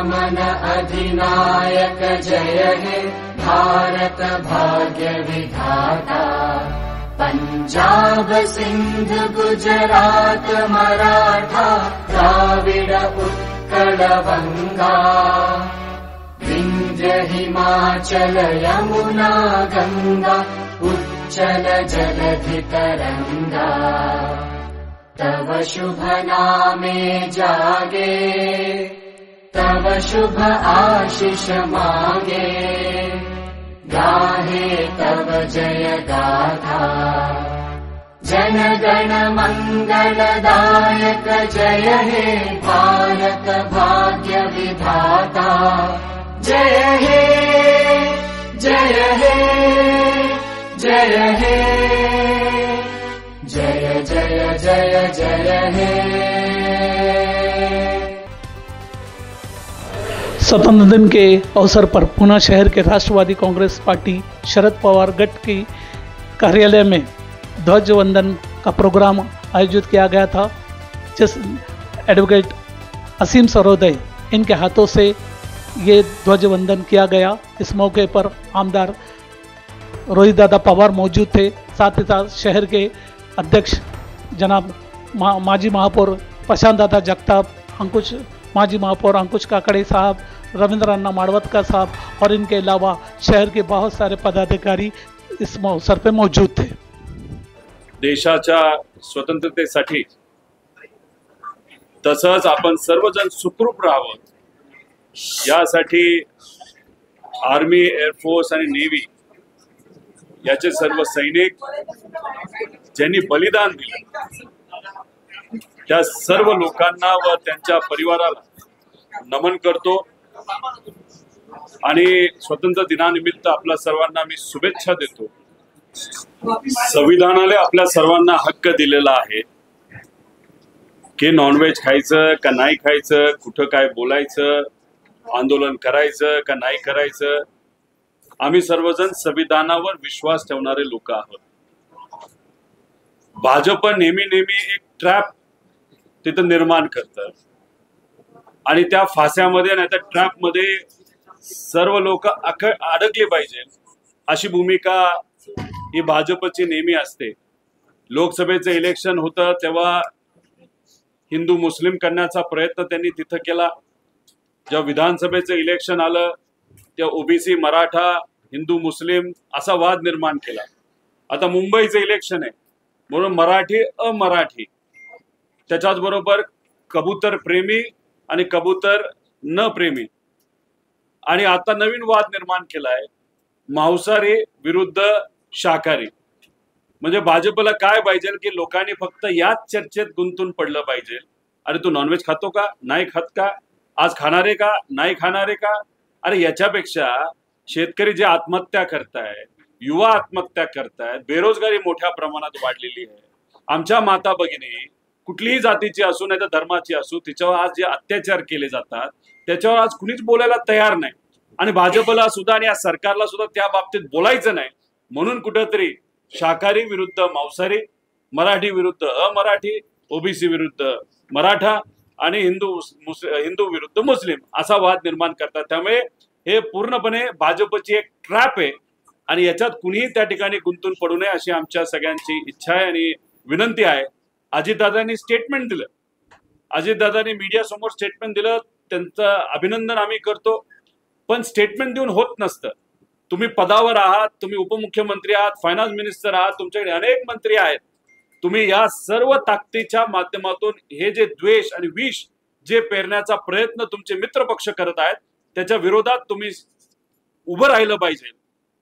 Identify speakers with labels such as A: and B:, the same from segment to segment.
A: मन अधिनायक जय हे भारत भाग्य विधाता। पंजाब सिंध गुजरात मराठा द्राविड उत्कल गंगा। विंध्य हिमाचल यमुना गंगा उच्चल जलधि तरंगा। तव शुभ नामे जागे तव शुभ आशीष मांगे। गाहे तव जय गाथा जन गण मंगलदायक जय हे भारत भाग्य विधाता। जय हे जय हे जय हे जय जय जय जय हे।
B: स्वतंत्रता दिन के अवसर पर पुणे शहर के राष्ट्रवादी कांग्रेस पार्टी शरद पवार गट की कार्यालय में ध्वज वंदन का प्रोग्राम आयोजित किया गया था, जिस एडवोकेट असीम सरोदे इनके हाथों से ये ध्वज वंदन किया गया। इस मौके पर आमदार रोहित दादा पवार मौजूद थे, साथ ही साथ शहर के अध्यक्ष जनाब माजी महापौर प्रशांत दादा जगताप, माजी महापौर अंकुश काकड़े साहब, रविंद्र अन्ना माड़वतकर साहब और इनके अलावा शहर के बहुत सारे पदाधिकारी इस अवसर पे मौजूद थे।
C: देशाच्या स्वतंत्रतेसाठी तसंच आपण सर्वजन सुखरूप राहावं यासाठी आर्मी, एअरफोर्स आणि नेव्ही याचे सर्व सैनिक ज्यांनी बलिदान दिले त्या सर्व लोकांना व त्यांच्या परिवाराला नमन करतो आणि स्वातंत्र्य दिनानिमित्त आपल्या सर्वांना मी शुभेच्छा देतो। संविधानाने आपल्या सर्वांना हक्क दिलेला आहे की नॉनव्हेज खायचं का नाही खायचं, कुठं काय बोलायचं, आंदोलन करायचं का नाही करायचं। आम्ही सर्वजण संविधानावर विश्वास ठेवणारे लोक आहोत। भाजप नेहमी एक ट्रॅप तिथं निर्माण करतात आणि त्या फास्यामध्ये नाही तर ट्रॅपमध्ये सर्व लोक अडकले पाहिजे अशी भूमिका ही भाजपची नेहमी असते। लोकसभेचं इलेक्शन होतं तेव्हा हिंदू मुस्लिम करण्याचा प्रयत्न त्यांनी तिथं केला। जेव्हा विधानसभेचं इलेक्शन आलं तेव्हा ओबीसी मराठा हिंदू मुस्लिम असा वाद निर्माण केला। आता मुंबईचं इलेक्शन आहे म्हणून मराठी अमराठी त्याच्याच बरोबर कबूतर प्रेमी आणि कबूतर न प्रेमी आणि आता नवीन वाद निर्माण केलाय मांसाहारी विरुद्ध शाकाहारी। म्हणजे भाजपला काय पाहिजे की लोकांनी फक्त याच चर्चेत गुंतून पडलं पाहिजे। अरे तू नॉनव्हेज खातो का, नाही खात का, आज खाणारे का, नाही खाणारे का। अरे याच्यापेक्षा शेतकरी जे आत्महत्या करतायत, युवा आत्महत्या करतायत, बेरोजगारी मोठ्या प्रमाणात वाढलेली आहे। आमच्या माता भगिनी कुठलीही जातीची असू नाही तर धर्माची असू तिच्यावर आज जे अत्याचार केले जातात त्याच्यावर आज कुणीच बोलायला तयार नाही आणि भाजपला सुद्धा आणि या सरकारला सुद्धा त्या बाबतीत बोलायचं नाही। म्हणून कुठेतरी शाकाहारी विरुद्ध मांसाहारी, मराठी विरुद्ध अमराठी, ओबीसी विरुद्ध मराठा आणि हिंदू विरुद्ध मुस्लिम असा वाद निर्माण करतात। त्यामुळे हे पूर्णपणे भाजपची एक ट्रॅप आहे आणि याच्यात कुणीही त्या ठिकाणी गुंतून पडू नये अशी आमच्या सगळ्यांची इच्छा आहे आणि विनंती आहे। अजितदादांनी स्टेटमेंट दिलं, अजितदादांनी मीडिया समोर स्टेटमेंट दिलं, त्यांचं अभिनंदन आम्ही करतो। पण स्टेटमेंट देऊन होत नसतं। तुम्ही पदावर आहात, तुम्ही उपमुख्यमंत्री आहात, फायनान्स मिनिस्टर आहात, तुमच्याकडे अनेक मंत्री आहेत। तुम्ही या सर्व ताकदीच्या माध्यमातून हे जे द्वेष आणि विष जे पेरण्याचा प्रयत्न तुमचे मित्र पक्ष करत आहेत त्याच्या विरोधात तुम्ही उभं राहिलं पाहिजे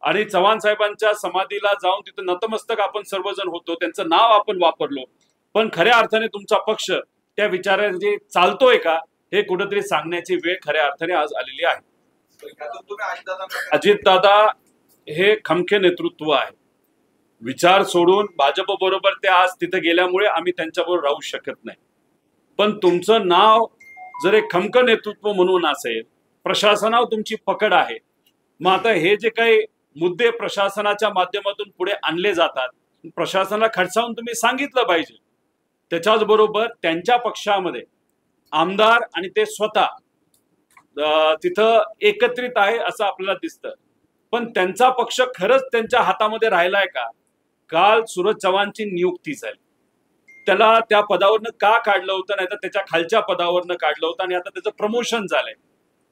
C: आणि चव्हाण साहेबांच्या समाधीला जाऊन तिथे नतमस्तक आपण सर्वजण होतो, त्यांचं नाव आपण वापरलो, पण खऱ्या अर्थाने तुमचा पक्ष त्या विचारांची चालतोय का हे कुठेतरी सांगण्याची वेळ खऱ्या अर्थाने आज आलेली आहे। अजितदादा हे खमके नेतृत्व आहे। विचार सोडून भाजप बरोबर ते आज तिथे गेल्यामुळे आम्ही त्यांच्याबरोबर राहू शकत नाही। पण तुमचं नाव जर एक खमके नेतृत्व म्हणून असेल, प्रशासनावर तुमची पकड आहे, मग आता हे जे काही मुद्दे प्रशासनाच्या माध्यमातून पुढे आणले जातात प्रशासनाला खडसावून तुम्ही सांगितलं पाहिजे। त्याच्याच बरोबर त्यांच्या पक्षामध्ये आमदार आणि ते स्वतः तिथं एकत्रित आहे असं आपल्याला दिसतं. पण त्यांचा पक्ष खरंच त्यांच्या हातामध्ये राहिलाय का? काल सूरज चव्हाणची नियुक्ती झाली, त्याला त्या पदावरनं का काढलं होतं, नाही तर त्याच्या खालच्या पदावरनं काढलं होतं आणि आता त्याचं प्रमोशन झालंय.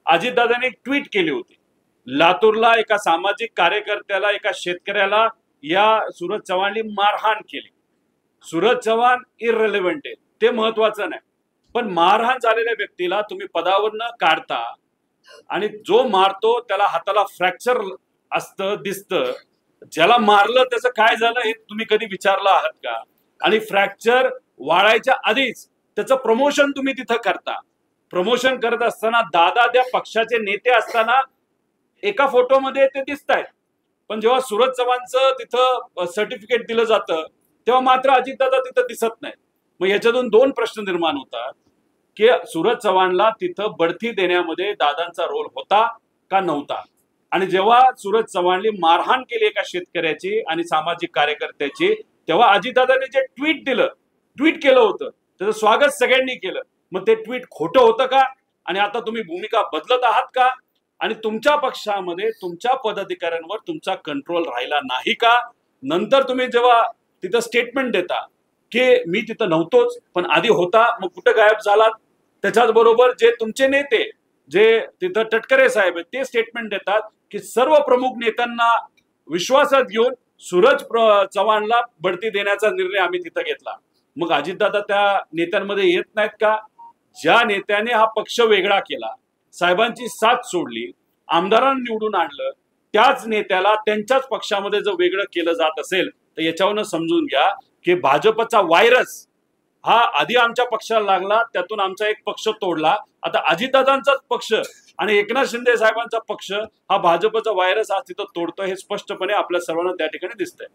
C: अजितदादांनी एक ट्विट केली होती, लातूरला एका सामाजिक कार्यकर्त्याला, एका शेतकऱ्याला या सूरज चव्हाणनी मारहाण केली. सूरज चव्हाण इररिलेव्हंट आहे, ते महत्वाचं नाही, पण मारहाण झालेल्या व्यक्तीला तुम्ही पदावरनं काढता आणि जो मारतो त्याला हाताला फ्रॅक्चर असतं दिसतं. ज्याला मारलं त्याचं काय झालं हे तुम्ही कधी विचारलं आहात का? आणि फ्रॅक्चर वाढायच्या आधीच त्याचं प्रमोशन तुम्ही तिथं करता. प्रमोशन करत असताना दादा त्या पक्षाचे नेते असताना एका फोटोमध्ये ते दिसत आहेत, पण जेव्हा सूरज चव्हाणचं तिथं सर्टिफिकेट दिलं जातं तेव्हा मात्र अजितदादा तिथं दिसत नाही. मग याच्यातून दोन प्रश्न निर्माण होतात की सूरज चव्हाणला तिथं बढती देण्यामध्ये दादांचा रोल होता का नव्हता. आणि जेव्हा सूरज चव्हाणनी मारहाण केली एका शेतकऱ्याची आणि सामाजिक कार्यकर्त्याची, तेव्हा अजितदादांनी जे ट्विट केलं होतं त्याचं स्वागत सगळ्यांनी केलं. मग ते ट्विट खोटं होतं का? आणि आता तुम्ही भूमिका बदलत आहात का? आणि तुमच्या पक्षामध्ये तुमच्या पदाधिकाऱ्यांवर तुमचा कंट्रोल राहिला नाही का? नंतर तुम्ही जेव्हा तिथं स्टेटमेंट देता की मी तिथं नव्हतोच पण आधी होता, मग कुठं गायब झालात? त्याच्याच बरोबर जे तुमचे नेते, जे तिथं तटकरे साहेब आहेत, ते स्टेटमेंट देतात की सर्व प्रमुख नेत्यांना विश्वासात घेऊन सूरज चव्हाणला बढती देण्याचा निर्णय आम्ही तिथं घेतला. मग अजितदादा त्या नेत्यांमध्ये येत नाहीत का? ज्या नेत्याने हा पक्ष वेगळा केला, साहेबांची साथ सोडली, आमदारांना निवडून आणलं, त्याच नेत्याला त्यांच्याच पक्षामध्ये जर वेगळं केलं जात असेल तर याच्यावरनं समजून घ्या की भाजपचा व्हायरस हा आधी आमच्या पक्षाला लागला, त्यातून आमचा एक पक्ष तोडला, आता अजितदादांचाच पक्ष आणि एकनाथ शिंदे साहेबांचा पक्ष हा भाजपचा व्हायरस आज तिथं तोडतोय. हे स्पष्टपणे आपल्या सर्वांना त्या ठिकाणी दिसतंय.